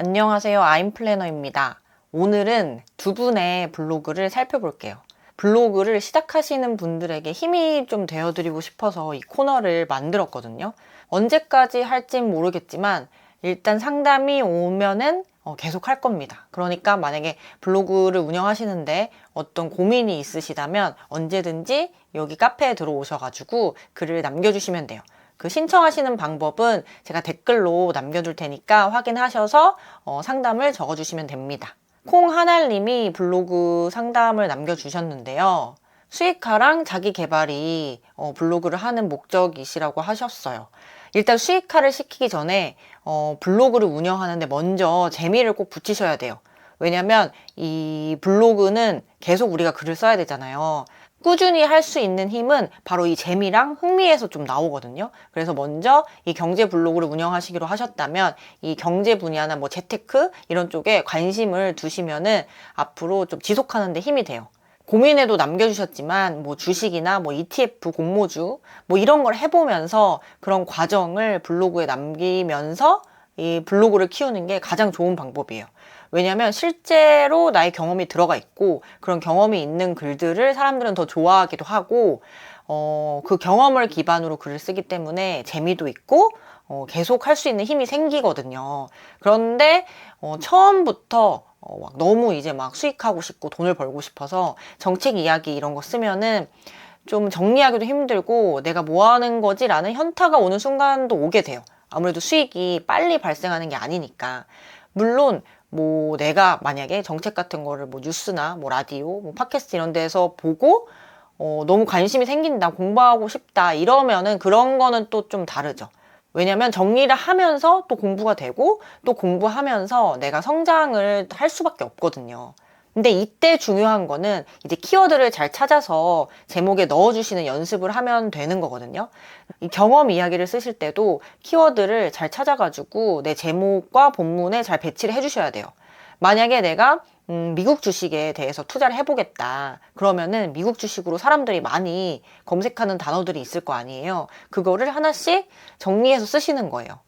안녕하세요. 아임플래너입니다. 오늘은 두 분의 블로그를 살펴볼게요. 블로그를 시작하시는 분들에게 힘이 좀 되어드리고 싶어서 이 코너를 만들었거든요. 언제까지 할진 모르겠지만 일단 상담이 오면은 계속 할 겁니다. 그러니까 만약에 블로그를 운영하시는데 어떤 고민이 있으시다면 언제든지 여기 카페에 들어오셔가지고 글을 남겨주시면 돼요. 그 신청하시는 방법은 제가 댓글로 남겨둘 테니까 확인하셔서 상담을 적어주시면 됩니다. 콩하날님이 블로그 상담을 남겨주셨는데요. 수익화랑 자기 개발이 블로그를 하는 목적이시라고 하셨어요. 일단 수익화를 시키기 전에 블로그를 운영하는데 먼저 재미를 꼭 붙이셔야 돼요. 왜냐면 이 블로그는 계속 우리가 글을 써야 되잖아요. 꾸준히 할 수 있는 힘은 바로 이 재미랑 흥미에서 좀 나오거든요. 그래서 먼저 이 경제 블로그를 운영하시기로 하셨다면 이 경제 분야나 뭐 재테크 이런 쪽에 관심을 두시면은 앞으로 좀 지속하는 데 힘이 돼요. 고민에도 남겨주셨지만 뭐 주식이나 뭐 ETF 공모주 뭐 이런 걸 해보면서 그런 과정을 블로그에 남기면서 이 블로그를 키우는 게 가장 좋은 방법이에요. 왜냐하면 실제로 나의 경험이 들어가 있고 그런 경험이 있는 글들을 사람들은 더 좋아하기도 하고 그 경험을 기반으로 글을 쓰기 때문에 재미도 있고 계속 할 수 있는 힘이 생기거든요. 그런데 처음부터 막 너무 이제 막 수익하고 싶고 돈을 벌고 싶어서 정책 이야기 이런 거 쓰면은 좀 정리하기도 힘들고 내가 뭐 하는 거지? 라는 현타가 오는 순간도 오게 돼요. 아무래도 수익이 빨리 발생하는 게 아니니까. 물론 뭐 내가 만약에 정책 같은 거를 뭐 뉴스나 뭐 라디오, 뭐 팟캐스트 이런 데서 보고 너무 관심이 생긴다, 공부하고 싶다 이러면은 그런 거는 또 좀 다르죠. 왜냐면 정리를 하면서 또 공부가 되고 또 공부하면서 내가 성장을 할 수밖에 없거든요. 근데 이때 중요한 거는 이제 키워드를 잘 찾아서 제목에 넣어주시는 연습을 하면 되는 거거든요. 이 경험 이야기를 쓰실 때도 키워드를 잘 찾아가지고 내 제목과 본문에 잘 배치를 해주셔야 돼요. 만약에 내가 미국 주식에 대해서 투자를 해보겠다. 그러면은 미국 주식으로 사람들이 많이 검색하는 단어들이 있을 거 아니에요. 그거를 하나씩 정리해서 쓰시는 거예요.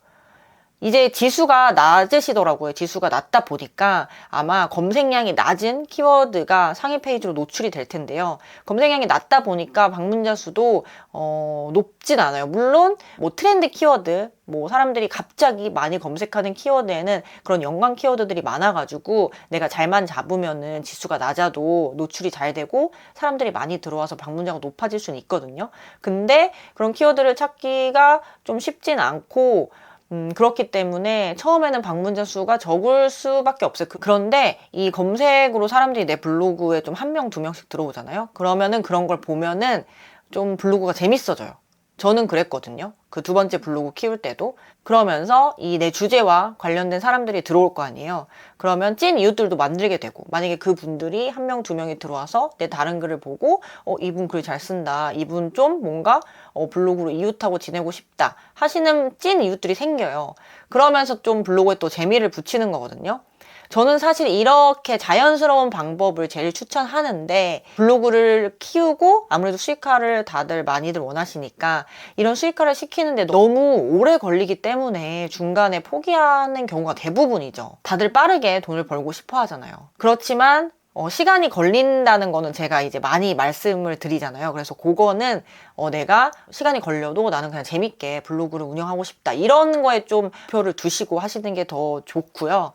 이제 지수가 낮으시더라고요. 지수가 낮다 보니까 아마 검색량이 낮은 키워드가 상위 페이지로 노출이 될 텐데요. 검색량이 낮다 보니까 방문자 수도 높진 않아요. 물론 뭐 트렌드 키워드, 뭐 사람들이 갑자기 많이 검색하는 키워드에는 그런 연관 키워드들이 많아가지고 내가 잘만 잡으면은 지수가 낮아도 노출이 잘 되고 사람들이 많이 들어와서 방문자가 높아질 수는 있거든요. 근데 그런 키워드를 찾기가 좀 쉽진 않고 그렇기 때문에 처음에는 방문자 수가 적을 수밖에 없어요. 그런데 이 검색으로 사람들이 내 블로그에 좀 한 명, 두 명씩 들어오잖아요. 그러면은 그런 걸 보면은 좀 블로그가 재밌어져요. 저는 그랬거든요. 그 두 번째 블로그 키울 때도. 그러면서 이 내 주제와 관련된 사람들이 들어올 거 아니에요. 그러면 찐 이웃들도 만들게 되고, 만약에 그 분들이 한 명, 두 명이 들어와서 내 다른 글을 보고, 이분 글 잘 쓴다. 이분 좀 뭔가 블로그로 이웃하고 지내고 싶다. 하시는 찐 이웃들이 생겨요. 그러면서 좀 블로그에 또 재미를 붙이는 거거든요. 저는 사실 이렇게 자연스러운 방법을 제일 추천하는데 블로그를 키우고 아무래도 수익화를 다들 많이들 원하시니까 이런 수익화를 시키는데 너무 오래 걸리기 때문에 중간에 포기하는 경우가 대부분이죠. 다들 빠르게 돈을 벌고 싶어 하잖아요. 그렇지만 시간이 걸린다는 거는 제가 이제 많이 말씀을 드리잖아요. 그래서 그거는 내가 시간이 걸려도 나는 그냥 재밌게 블로그를 운영하고 싶다. 이런 거에 좀 표를 두시고 하시는 게 더 좋고요.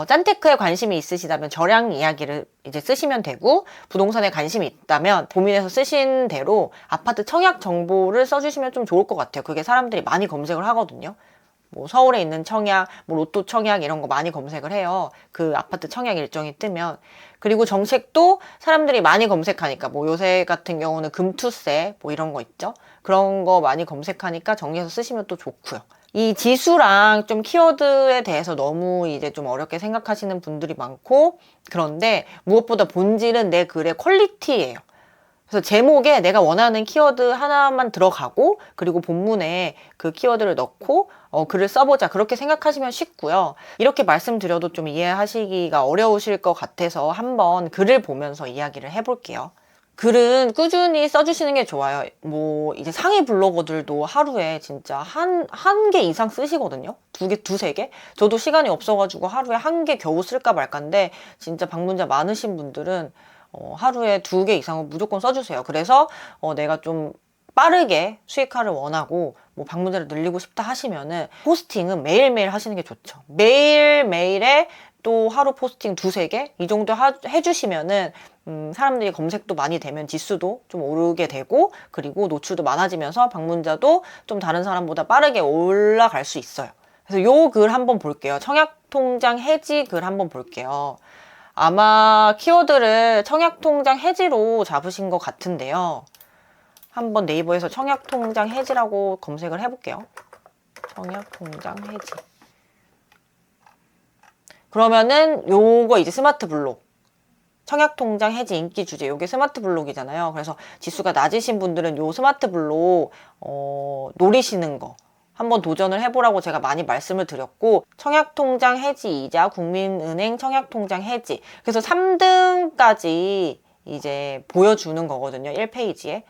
짠테크에 관심이 있으시다면 저량 이야기를 이제 쓰시면 되고, 부동산에 관심이 있다면 고민해서 쓰신 대로 아파트 청약 정보를 써주시면 좀 좋을 것 같아요. 그게 사람들이 많이 검색을 하거든요. 뭐 서울에 있는 청약, 뭐 로또 청약 이런 거 많이 검색을 해요. 그 아파트 청약 일정이 뜨면. 그리고 정책도 사람들이 많이 검색하니까 뭐 요새 같은 경우는 금투세 뭐 이런 거 있죠. 그런 거 많이 검색하니까 정리해서 쓰시면 또 좋고요. 이 지수랑 좀 키워드에 대해서 너무 이제 좀 어렵게 생각하시는 분들이 많고, 그런데 무엇보다 본질은 내 글의 퀄리티예요. 그래서 제목에 내가 원하는 키워드 하나만 들어가고 그리고 본문에 그 키워드를 넣고 글을 써보자, 그렇게 생각하시면 쉽고요. 이렇게 말씀드려도 좀 이해하시기가 어려우실 것 같아서 한번 글을 보면서 이야기를 해볼게요. 글은 꾸준히 써주시는 게 좋아요. 뭐 이제 상위 블로거들도 하루에 진짜 한 개 이상 쓰시거든요. 두 개, 두세 개? 저도 시간이 없어가지고 하루에 한 개 겨우 쓸까 말까인데 진짜 방문자 많으신 분들은 하루에 두 개 이상은 무조건 써주세요. 그래서 내가 좀 빠르게 수익화를 원하고 뭐 방문자를 늘리고 싶다 하시면은 포스팅은 매일매일 하시는 게 좋죠. 매일매일에 또 하루 포스팅 두세 개? 이 정도 해주시면은 사람들이 검색도 많이 되면 지수도 좀 오르게 되고 그리고 노출도 많아지면서 방문자도 좀 다른 사람보다 빠르게 올라갈 수 있어요. 그래서 요 글 한번 볼게요. 청약통장 해지 글 한번 볼게요. 아마 키워드를 청약통장 해지로 잡으신 것 같은데요. 한번 네이버에서 청약통장 해지라고 검색을 해볼게요. 청약통장 해지. 그러면은 요거 이제 스마트 블록. 청약통장 해지 인기 주제. 요게 스마트 블록이잖아요. 그래서 지수가 낮으신 분들은 요 스마트 블록 노리시는 거 한번 도전을 해보라고 제가 많이 말씀을 드렸고, 청약통장 해지 이자 국민은행 청약통장 해지. 그래서 3등까지 이제 보여주는 거거든요. 1페이지에.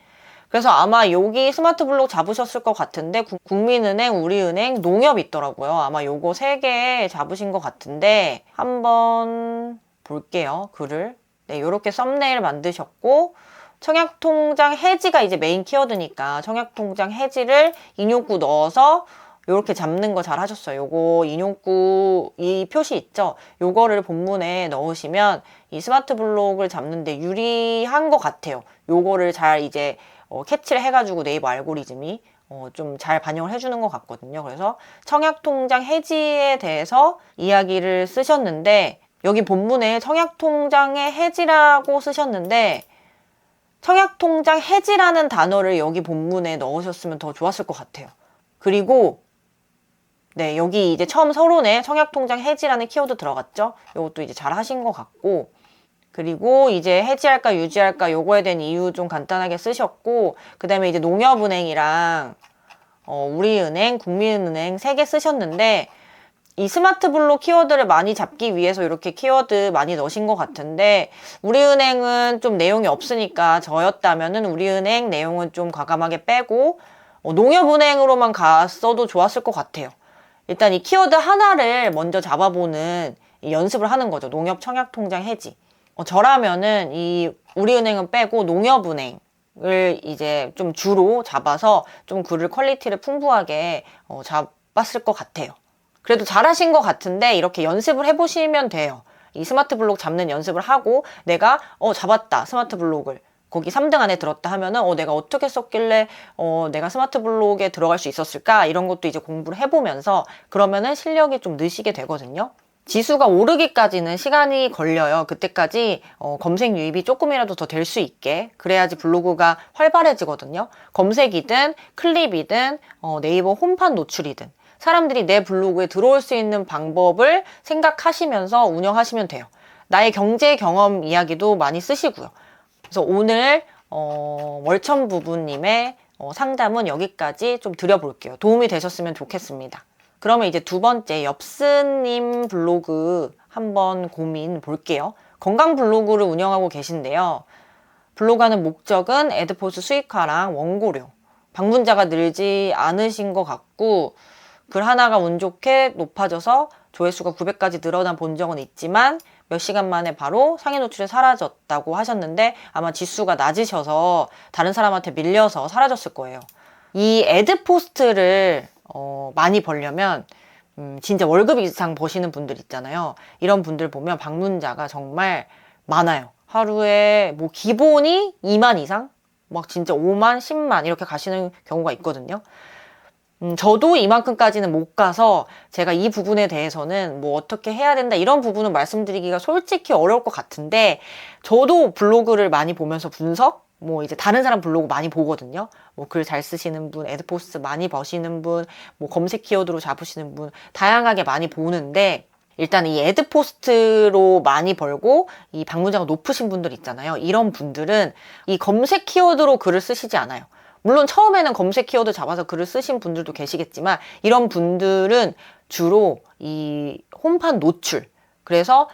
그래서 아마 여기 스마트 블록 잡으셨을 것 같은데 국민은행, 우리은행, 농협 있더라고요. 아마 요거 3개 잡으신 것 같은데 한번 볼게요. 글을. 네, 요렇게 썸네일 만드셨고 청약통장 해지가 이제 메인 키워드니까 청약통장 해지를 인용구 넣어서 요렇게 잡는 거 잘 하셨어요. 요거 인용구 이 표시 있죠? 요거를 본문에 넣으시면 이 스마트 블록을 잡는데 유리한 것 같아요. 요거를 잘 이제 캐치를 해가지고 네이버 알고리즘이 좀 잘 반영을 해주는 것 같거든요. 그래서 청약통장 해지에 대해서 이야기를 쓰셨는데 여기 본문에 청약통장의 해지라고 쓰셨는데 청약통장 해지라는 단어를 여기 본문에 넣으셨으면 더 좋았을 것 같아요. 그리고 네, 여기 이제 처음 서론에 청약통장 해지라는 키워드 들어갔죠? 이것도 이제 잘 하신 것 같고, 그리고 이제 해지할까 유지할까 요거에 대한 이유 좀 간단하게 쓰셨고, 그 다음에 이제 농협은행이랑 우리은행, 국민은행 3개 쓰셨는데 이 스마트 블록 키워드를 많이 잡기 위해서 이렇게 키워드 많이 넣으신 것 같은데, 우리은행은 좀 내용이 없으니까 저였다면은 우리은행 내용은 좀 과감하게 빼고 농협은행으로만 갔어도 좋았을 것 같아요. 일단 이 키워드 하나를 먼저 잡아보는 연습을 하는 거죠. 농협 청약통장 해지. 저라면은 이 우리은행은 빼고 농협은행을 이제 좀 주로 잡아서 좀 글을 퀄리티를 풍부하게 잡았을 것 같아요. 그래도 잘하신 것 같은데 이렇게 연습을 해보시면 돼요. 이 스마트 블록 잡는 연습을 하고 내가 잡았다 스마트 블록을 거기 3등 안에 들었다 하면은 내가 어떻게 썼길래 내가 스마트 블록에 들어갈 수 있었을까 이런 것도 이제 공부를 해보면서 그러면은 실력이 좀 느시게 되거든요. 지수가 오르기까지는 시간이 걸려요. 그때까지 검색 유입이 조금이라도 더 될 수 있게 그래야지 블로그가 활발해지거든요. 검색이든 클립이든 네이버 홈판 노출이든 사람들이 내 블로그에 들어올 수 있는 방법을 생각하시면서 운영하시면 돼요. 나의 경제 경험 이야기도 많이 쓰시고요. 그래서 오늘 월천 부부님의 상담은 여기까지 좀 드려볼게요. 도움이 되셨으면 좋겠습니다. 그러면 이제 두 번째 엽스님 블로그 한번 고민 볼게요. 건강 블로그를 운영하고 계신데요. 블로그하는 목적은 애드포스 수익화랑 원고료. 방문자가 늘지 않으신 것 같고 글 하나가 운 좋게 높아져서 조회수가 900까지 늘어나 본 적은 있지만 몇 시간 만에 바로 상위 노출이 사라졌다고 하셨는데 아마 지수가 낮으셔서 다른 사람한테 밀려서 사라졌을 거예요. 이 애드포스트를 많이 벌려면 진짜 월급 이상 버시는 분들 있잖아요. 이런 분들 보면 방문자가 정말 많아요. 하루에 뭐 기본이 2만 이상? 막 진짜 5만, 10만 이렇게 가시는 경우가 있거든요. 저도 이만큼까지는 못 가서 제가 이 부분에 대해서는 뭐 어떻게 해야 된다 이런 부분은 말씀드리기가 솔직히 어려울 것 같은데 저도 블로그를 많이 보면서 분석 뭐 이제 다른 사람 블로그 많이 보거든요. 뭐 글 잘 쓰시는 분, 애드포스트 많이 버시는 분, 뭐 검색 키워드로 잡으시는 분 다양하게 많이 보는데 일단 이 애드포스트로 많이 벌고 이 방문자가 높으신 분들 있잖아요. 이런 분들은 이 검색 키워드로 글을 쓰시지 않아요. 물론 처음에는 검색 키워드 잡아서 글을 쓰신 분들도 계시겠지만 이런 분들은 주로 이 홈판 노출 그래서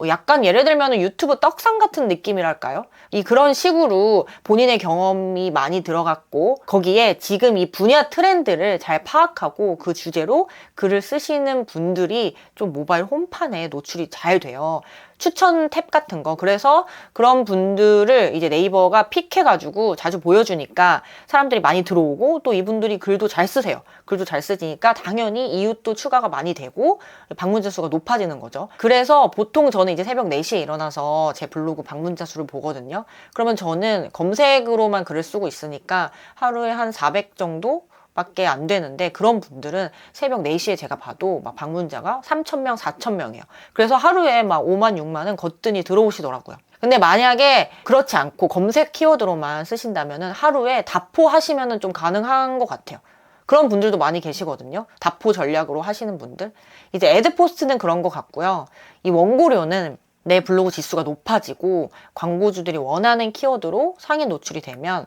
약간 예를 들면 유튜브 떡상 같은 느낌이랄까요? 그런 식으로 본인의 경험이 많이 들어갔고 거기에 지금 이 분야 트렌드를 잘 파악하고 그 주제로 글을 쓰시는 분들이 좀 모바일 홈판에 노출이 잘 돼요. 추천 탭 같은 거. 그래서 그런 분들을 이제 네이버가 픽해가지고 자주 보여주니까 사람들이 많이 들어오고 또 이분들이 글도 잘 쓰세요. 글도 잘 쓰니까 당연히 이웃도 추가가 많이 되고 방문자 수가 높아지는 거죠. 그래서 보통 저는 이제 새벽 4시에 일어나서 제 블로그 방문자 수를 보거든요. 그러면 저는 검색으로만 글을 쓰고 있으니까 하루에 한 400 정도? 밖에 안 되는데 그런 분들은 새벽 4시에 제가 봐도 막 방문자가 3,000명, 4,000명이에요. 그래서 하루에 막 5만, 6만은 거뜬히 들어오시더라고요. 근데 만약에 그렇지 않고 검색 키워드로만 쓰신다면은 하루에 다포 하시면은 좀 가능한 것 같아요. 그런 분들도 많이 계시거든요. 다포 전략으로 하시는 분들. 이제 애드포스트는 그런 것 같고요. 이 원고료는 내 블로그 지수가 높아지고 광고주들이 원하는 키워드로 상위 노출이 되면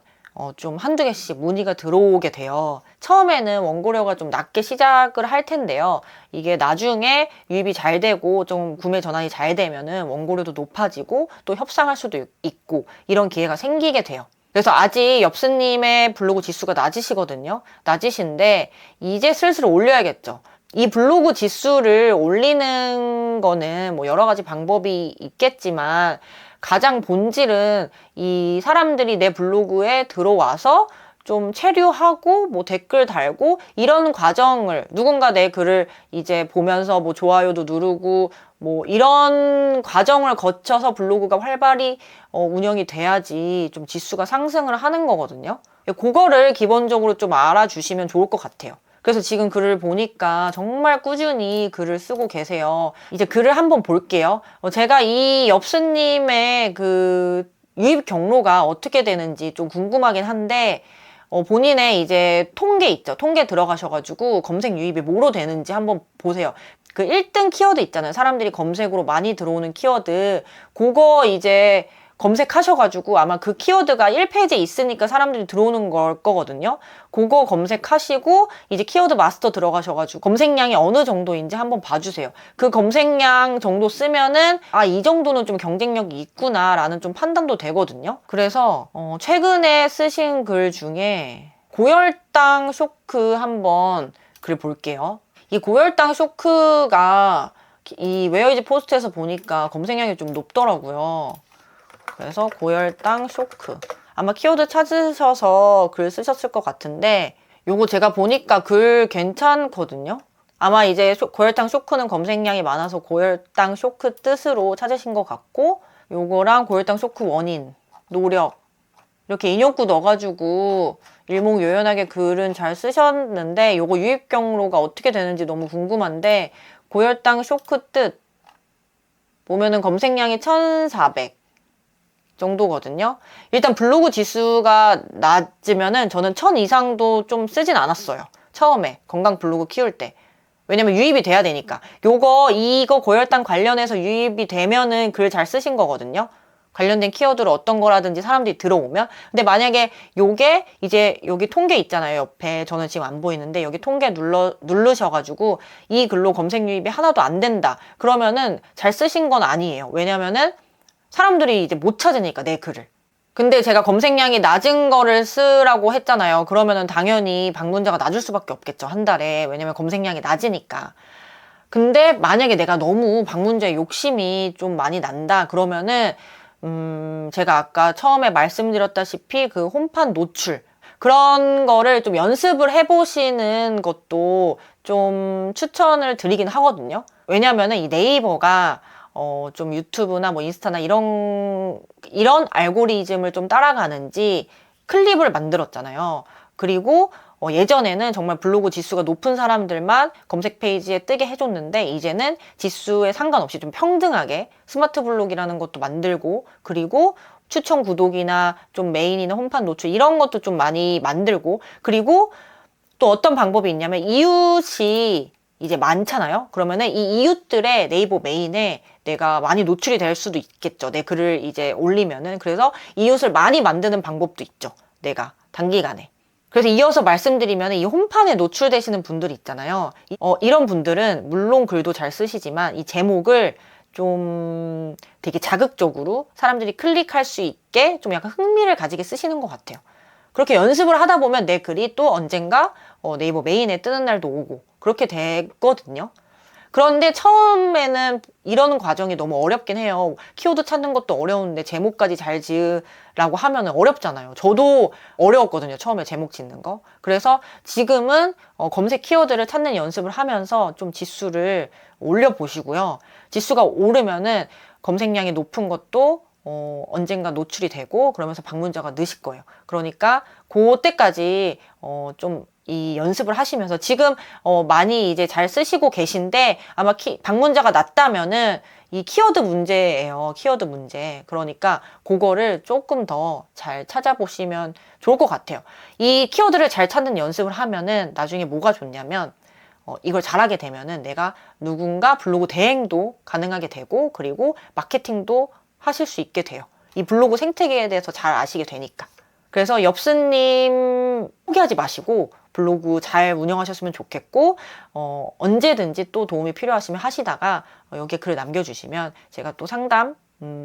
좀 한두 개씩 문의가 들어오게 돼요. 처음에는 원고료가 좀 낮게 시작을 할 텐데요. 이게 나중에 유입이 잘 되고 좀 구매 전환이 잘 되면은 원고료도 높아지고 또 협상할 수도 있고 이런 기회가 생기게 돼요. 그래서 아직 엽스님의 블로그 지수가 낮으시거든요. 낮으신데 이제 슬슬 올려야겠죠. 이 블로그 지수를 올리는 거는 뭐 여러 가지 방법이 있겠지만 가장 본질은 이 사람들이 내 블로그에 들어와서 좀 체류하고 뭐 댓글 달고 이런 과정을 누군가 내 글을 이제 보면서 뭐 좋아요도 누르고 뭐 이런 과정을 거쳐서 블로그가 활발히 운영이 돼야지 좀 지수가 상승을 하는 거거든요. 그거를 기본적으로 좀 알아주시면 좋을 것 같아요. 그래서 지금 글을 보니까 정말 꾸준히 글을 쓰고 계세요. 이제 글을 한번 볼게요. 제가 이 엽스님의 그 유입 경로가 어떻게 되는지 좀 궁금하긴 한데 본인의 이제 통계 있죠. 통계 들어가셔가지고 검색 유입이 뭐로 되는지 한번 보세요. 그 1등 키워드 있잖아요. 사람들이 검색으로 많이 들어오는 키워드. 그거 이제 검색하셔가지고 아마 그 키워드가 1페이지에 있으니까 사람들이 들어오는 걸 거거든요. 그거 검색하시고 이제 키워드 마스터 들어가셔가지고 검색량이 어느 정도인지 한번 봐주세요. 그 검색량 정도 쓰면은 이 정도는 좀 경쟁력이 있구나 라는 좀 판단도 되거든요. 그래서 최근에 쓰신 글 중에 고혈당 쇼크 한번 글 볼게요. 이 고혈당 쇼크가 이 웨어이즈 포스트에서 보니까 검색량이 좀 높더라고요. 그래서 고혈당 쇼크 아마 키워드 찾으셔서 글 쓰셨을 것 같은데 요거 제가 보니까 글 괜찮거든요. 아마 이제 고혈당 쇼크는 검색량이 많아서 고혈당 쇼크 뜻으로 찾으신 것 같고 요거랑 고혈당 쇼크 원인, 노력 이렇게 인용구 넣어가지고 일목요연하게 글은 잘 쓰셨는데 요거 유입 경로가 어떻게 되는지 너무 궁금한데 고혈당 쇼크 뜻 보면은 검색량이 1,400 정도거든요. 일단 블로그 지수가 낮으면은 저는 1,000 이상도 좀 쓰진 않았어요. 처음에 건강 블로그 키울 때. 왜냐면 유입이 돼야 되니까. 이거 고혈당 관련해서 유입이 되면은 글 잘 쓰신 거거든요. 관련된 키워드로 어떤 거라든지 사람들이 들어오면. 근데 만약에 요게 이제 여기 통계 있잖아요. 옆에 저는 지금 안 보이는데 여기 통계 누르셔가지고 이 글로 검색 유입이 하나도 안 된다. 그러면은 잘 쓰신 건 아니에요. 왜냐면은 사람들이 이제 못 찾으니까 내 글을. 근데 제가 검색량이 낮은 거를 쓰라고 했잖아요. 그러면은 당연히 방문자가 낮을 수밖에 없겠죠. 한 달에. 왜냐면 검색량이 낮으니까. 근데 만약에 내가 너무 방문자의 욕심이 좀 많이 난다. 그러면은 제가 아까 처음에 말씀드렸다시피 그 홈판 노출 그런 거를 좀 연습을 해보시는 것도 좀 추천을 드리긴 하거든요. 왜냐면은 이 네이버가 좀 유튜브나 뭐 인스타나 이런 알고리즘을 좀 따라가는지 클립을 만들었잖아요. 그리고 예전에는 정말 블로그 지수가 높은 사람들만 검색 페이지에 뜨게 해줬는데 이제는 지수에 상관없이 좀 평등하게 스마트 블록이라는 것도 만들고 그리고 추천 구독이나 좀 메인이나 홈판 노출 이런 것도 좀 많이 만들고 그리고 또 어떤 방법이 있냐면 이웃이 이제 많잖아요. 그러면은 이 이웃들의 네이버 메인에 내가 많이 노출이 될 수도 있겠죠. 내 글을 이제 올리면은. 그래서 이웃을 많이 만드는 방법도 있죠. 내가 단기간에. 그래서 이어서 말씀드리면 이 홈판에 노출되시는 분들이 있잖아요. 이런 분들은 물론 글도 잘 쓰시지만 이 제목을 좀 되게 자극적으로 사람들이 클릭할 수 있게 좀 약간 흥미를 가지게 쓰시는 것 같아요. 그렇게 연습을 하다 보면 내 글이 또 언젠가 네이버 메인에 뜨는 날도 오고 그렇게 되거든요. 그런데 처음에는 이러는 과정이 너무 어렵긴 해요. 키워드 찾는 것도 어려운데 제목까지 잘 지으라고 하면 어렵잖아요. 저도 어려웠거든요. 처음에 제목 짓는 거. 그래서 지금은 검색 키워드를 찾는 연습을 하면서 좀 지수를 올려보시고요. 지수가 오르면은 검색량이 높은 것도 언젠가 노출이 되고 그러면서 방문자가 느실 거예요. 그러니까 그때까지 좀 이 연습을 하시면서 지금 많이 이제 잘 쓰시고 계신데 아마 방문자가 낮다면은 이 키워드 문제예요. 키워드 문제. 그러니까 그거를 조금 더 잘 찾아보시면 좋을 것 같아요. 이 키워드를 잘 찾는 연습을 하면은 나중에 뭐가 좋냐면 이걸 잘하게 되면은 내가 누군가 블로그 대행도 가능하게 되고 그리고 마케팅도 하실 수 있게 돼요. 이 블로그 생태계에 대해서 잘 아시게 되니까. 그래서 엽스님 포기하지 마시고 블로그 잘 운영하셨으면 좋겠고 언제든지 또 도움이 필요하시면 하시다가 여기에 글을 남겨주시면 제가 또 상담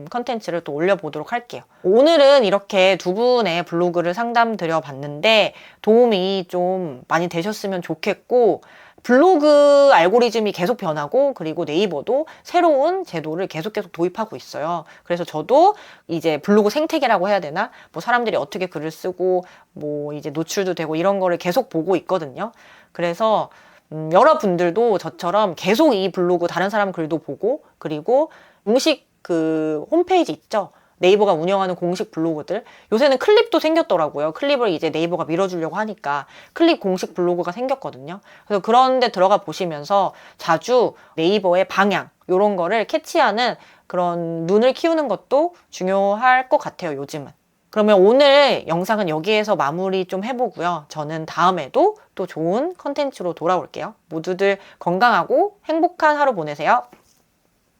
컨텐츠를 또 올려보도록 할게요. 오늘은 이렇게 두 분의 블로그를 상담 드려봤는데 도움이 좀 많이 되셨으면 좋겠고 블로그 알고리즘이 계속 변하고 그리고 네이버도 새로운 제도를 계속 도입하고 있어요. 그래서 저도 이제 블로그 생태계라고 해야 되나? 뭐 사람들이 어떻게 글을 쓰고 뭐 이제 노출도 되고 이런 거를 계속 보고 있거든요. 그래서 여러분들도 저처럼 계속 이 블로그 다른 사람 글도 보고 그리고 공식 그 홈페이지 있죠? 네이버가 운영하는 공식 블로그들 요새는 클립도 생겼더라고요. 클립을 이제 네이버가 밀어주려고 하니까 클립 공식 블로그가 생겼거든요. 그래서 그런 데 들어가 보시면서 자주 네이버의 방향 이런 거를 캐치하는 그런 눈을 키우는 것도 중요할 것 같아요. 요즘은. 그러면 오늘 영상은 여기에서 마무리 좀 해보고요. 저는 다음에도 또 좋은 컨텐츠로 돌아올게요. 모두들 건강하고 행복한 하루 보내세요.